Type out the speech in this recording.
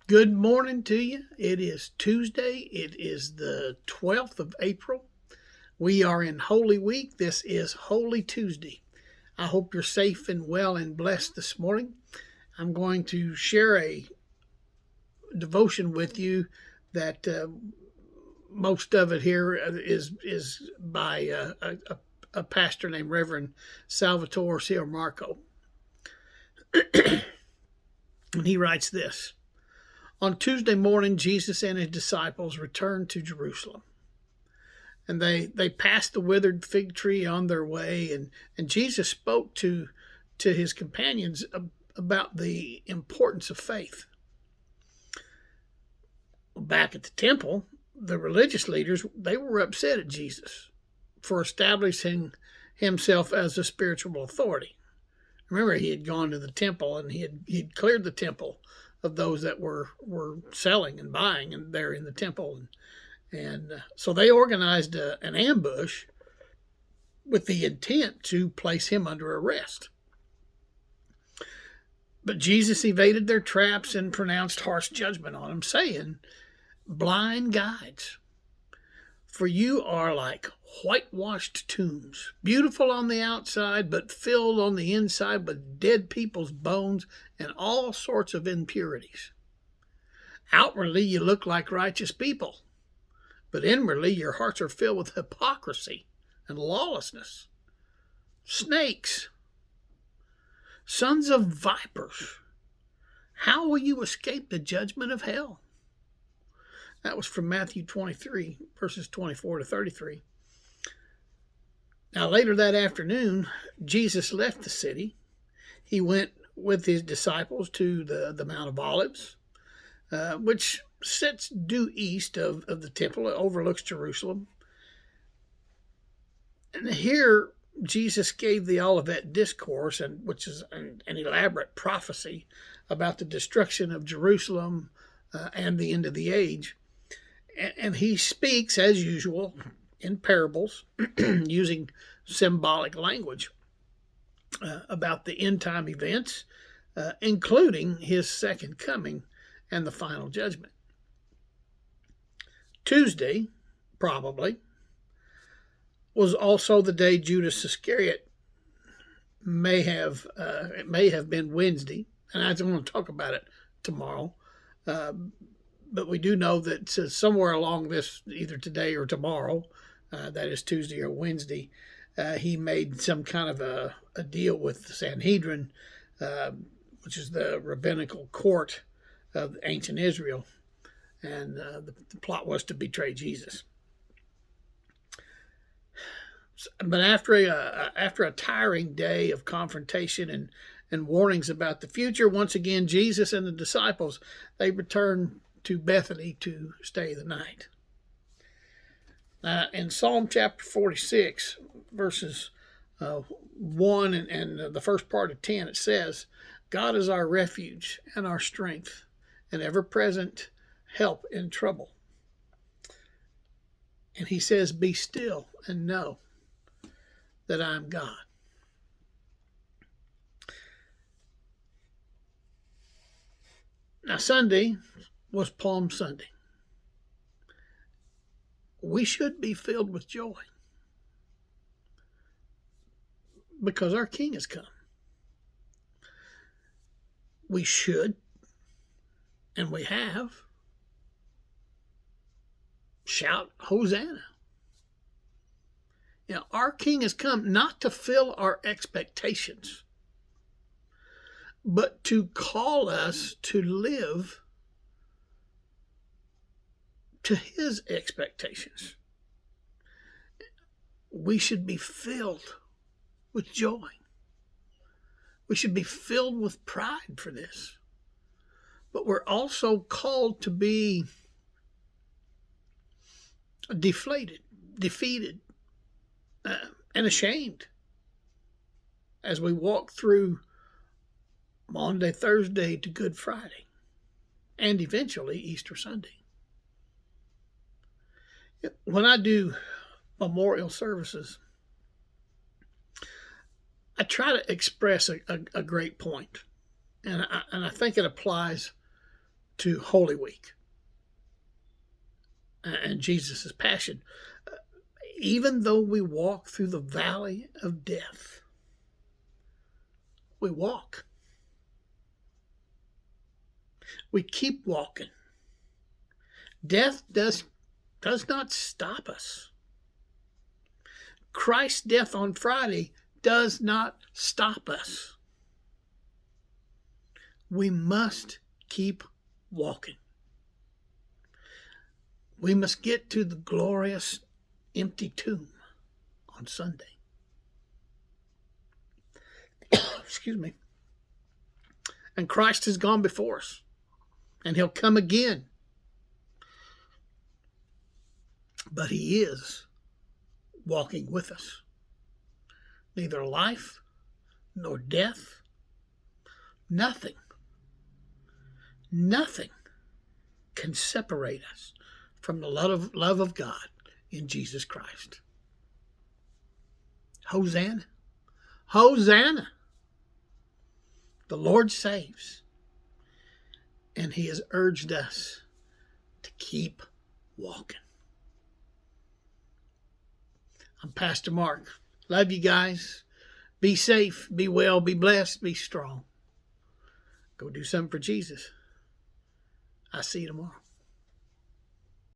Good morning to you. It is Tuesday. It is the 12th of April. We are in Holy Week. This is Holy Tuesday. I hope you're safe and well and blessed this morning. I'm going to share a devotion with you that most of it here is by a pastor named Reverend Salvatore Marco. And he writes this. On Tuesday morning, Jesus and his disciples returned to Jerusalem. And they passed the withered fig tree on their way, and Jesus spoke to his companions about the importance of faith. Back at the temple, the religious leaders, they were upset at Jesus for establishing himself as a spiritual authority. Remember, he had gone to the temple and he'd cleared the temple of those that were selling and buying and there in the temple. And so they organized an ambush with the intent to place him under arrest. But Jesus evaded their traps and pronounced harsh judgment on them, saying, "Blind guides, for you are like whitewashed tombs, beautiful on the outside, but filled on the inside with dead people's bones and all sorts of impurities. Outwardly, you look like righteous people, but inwardly, your hearts are filled with hypocrisy and lawlessness. Snakes, sons of vipers, how will you escape the judgment of hell?" That was from Matthew 23, verses 24 to 33. Now, later that afternoon, Jesus left the city. He went with his disciples to the Mount of Olives, which sits due east of the temple. It overlooks Jerusalem. And here, Jesus gave the Olivet Discourse, which is an elaborate prophecy about the destruction of Jerusalem and the end of the age. And he speaks, as usual, in parables, using symbolic language about the end time events, including his second coming and the final judgment. Tuesday, probably, was also the day Judas Iscariot it may have been Wednesday, and I don't want to talk about it tomorrow. But we do know that somewhere along this, either today or tomorrow, that is Tuesday or Wednesday, he made some kind of a deal with the Sanhedrin, which is the rabbinical court of ancient Israel, and the plot was to betray Jesus. But after a tiring day of confrontation and warnings about the future, once again, Jesus and the disciples, they returned to Bethany to stay the night. In Psalm chapter 46, verses 1 and the first part of 10, it says, "God is our refuge and our strength, and ever-present help in trouble." And he says, "Be still and know that I am God." Now, Sunday was Palm Sunday. We should be filled with joy because our King has come. We should, and we have, shout Hosanna. You know, our King has come not to fill our expectations, but to call us to live to his expectations. We should be filled with joy. We should be filled with pride for this. But we're also called to be deflated, defeated, and ashamed as we walk through Maundy, Thursday to Good Friday, and eventually Easter Sunday. When I do memorial services, I try to express a great point, and I think it applies to Holy Week and Jesus' passion. Even though we walk through the valley of death, we walk. We keep walking. Death does not stop us. Christ's death on Friday does not stop us. We must keep walking. We must get to the glorious empty tomb on Sunday. Excuse me. And Christ has gone before us, and he'll come again. But he is walking with us. Neither life nor death, nothing can separate us from the love of God in Jesus Christ. Hosanna! Hosanna! The Lord saves, and he has urged us to keep walking. I'm Pastor Mark. Love you guys. Be safe, be well, be blessed, be strong. Go do something for Jesus. I'll see you tomorrow.